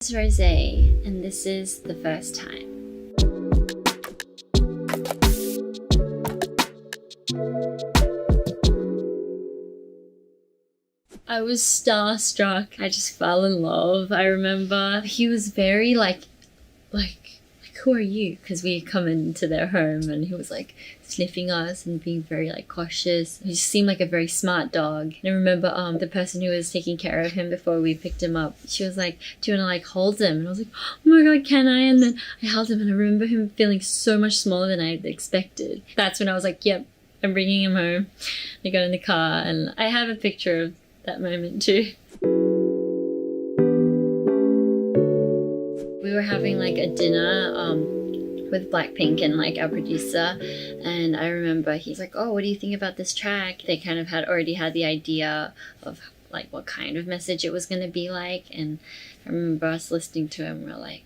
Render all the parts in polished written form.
It's Rosé, and this is The First Time. I was starstruck. I just fell in love. I remember he was very like, who are you? Because we had come into their home and he was like sniffing us and being very like cautious. He just seemed like a very smart dog. And I remember the person who was taking care of him before we picked him up, she was like, do you want to like hold him? And I was like, oh my God, can I? And then I held him and I remember him feeling so much smaller than I had expected. That's when I was like, yep, I'm bringing him home. I got in the car and I have a picture of that moment too. We were having like a dinner with Blackpink and like our producer, and I remember he's like, oh, what do you think about this track? They kind of had already had the idea of like what kind of message it was going to be like, and I remember us listening to him, we're like,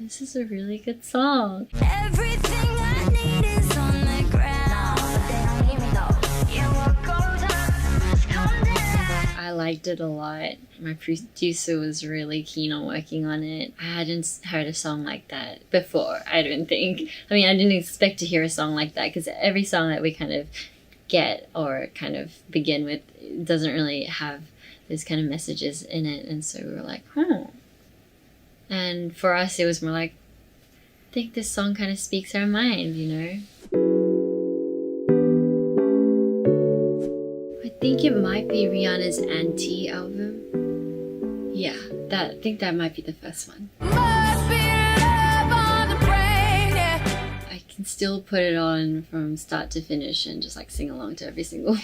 this is a really good song. Everything I need is on the ground. They don't hear me though. Yeah, what goes up must come down. I liked it a lot. My producer was really keen on working on it. I hadn't heard a song like that before, I don't think. I mean, I didn't expect to hear a song like that because every song that we kind of get or kind of begin with doesn't really have those kind of messages in it. And so we were like, And for us, it was more like, I think this song kind of speaks our mind, you know? I think it might be Rihanna's Anti album. Yeah, I think that might be the first one. I can still put it on from start to finish and just like sing along to every single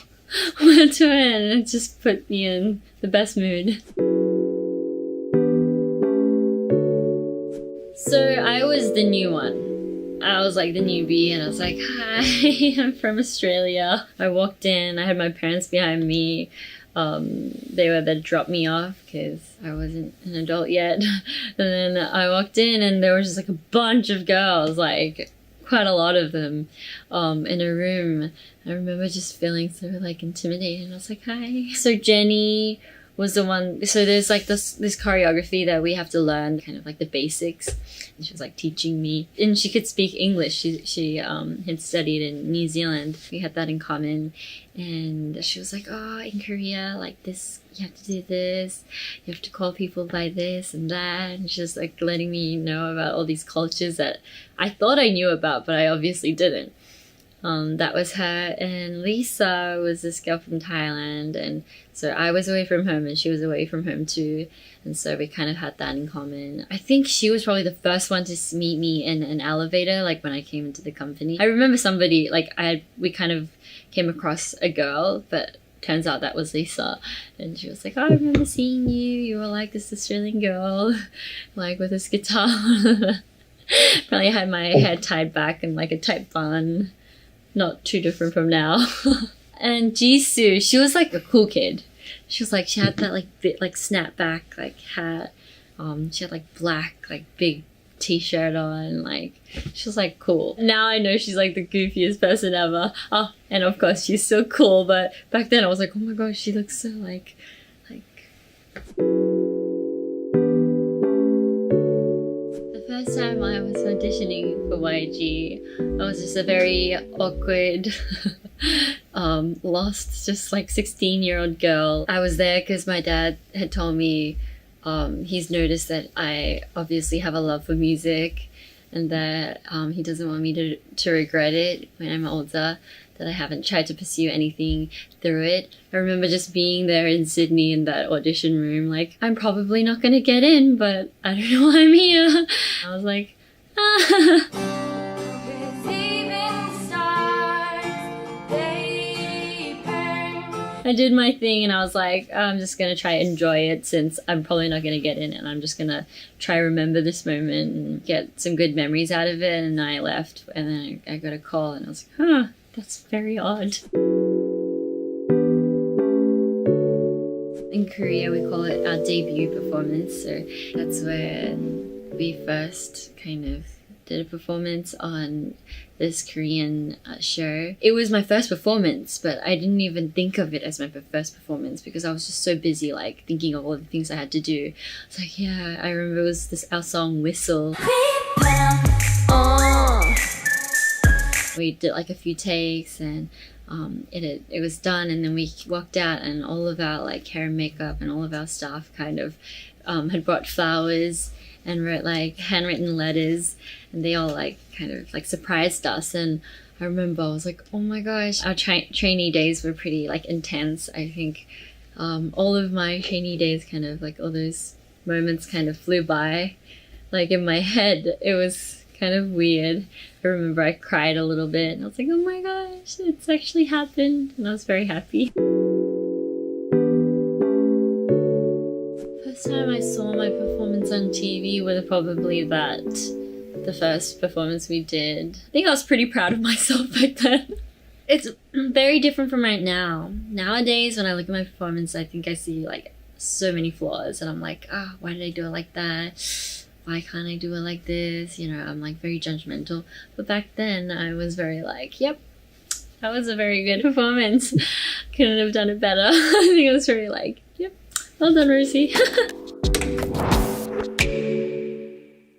word to it, and it just put me in the best mood. So I was the new one. I was like the newbie and I was like, hi, I'm from Australia. I walked in, I had my parents behind me. They were there to drop me off because I wasn't an adult yet. And then I walked in and there was just like a bunch of girls, like quite a lot of them, in a room. I remember just feeling so like intimidated. I was like, hi. So Jenny was the one, so there's like this choreography that we have to learn, kind of like the basics. And she was like teaching me, and she could speak English. She had studied in New Zealand. We had that in common. And she was like, oh, in Korea, like this, you have to do this, you have to call people by this and that. And she was like letting me know about all these cultures that I thought I knew about, but I obviously didn't. That was her, and Lisa was this girl from Thailand, and so I was away from home and she was away from home too, and so we kind of had that in common. I think she was probably the first one to meet me in an elevator, like when I came into the company. I remember somebody, like we kind of came across a girl, but turns out that was Lisa, and she was like, oh, I remember seeing you, you were like this Australian girl, like with this guitar. Probably had my hair tied back in like a tight bun. Not too different from now. And Jisoo, she was like a cool kid. She was like, she had that like bit like snapback like hat. She had like black like big t-shirt on. Like she was like cool. Now I know she's like the goofiest person ever. Oh, and of course she's so cool. But back then I was like, oh my gosh, she looks so like. First time I was auditioning for YG, I was just a very awkward, lost, just like 16-year-old girl. I was there because my dad had told me he's noticed that I obviously have a love for music, and that he doesn't want me to regret it when I'm older, that I haven't tried to pursue anything through it. I remember just being there in Sydney in that audition room, like, I'm probably not gonna get in, but I don't know why I'm here. I was like, I did my thing and I was like, I'm just gonna try and enjoy it since I'm probably not gonna get in, and I'm just gonna try remember this moment and get some good memories out of it. And I left, and then I got a call and I was like, that's very odd. In Korea, we call it our debut performance, so that's where we first kind of did a performance on this Korean show. It was my first performance, but I didn't even think of it as my first performance because I was just so busy like thinking of all the things I had to do. It's like, yeah, I remember it was our song Whistle. We did like a few takes and it was done, and then we walked out and all of our like hair and makeup and all of our staff kind of had brought flowers and wrote like handwritten letters, and they all like kind of like surprised us. And I remember I was like, oh my gosh, our trainee days were pretty like intense. I think all of my trainee days kind of like all those moments kind of flew by. Like in my head, it was kind of weird. I remember I cried a little bit and I was like, oh my gosh, it's actually happened, and I was very happy. First time I saw my performance on TV was probably the first performance we did. I think I was pretty proud of myself back then. It's very different from right now. Nowadays, when I look at my performance, I think I see like so many flaws and I'm like, why did I do it like that? Why can't I do it like this? You know, I'm like very judgmental. But back then I was very like, yep, that was a very good performance. Couldn't have done it better. I think I was very like, yep, well done, Rosie.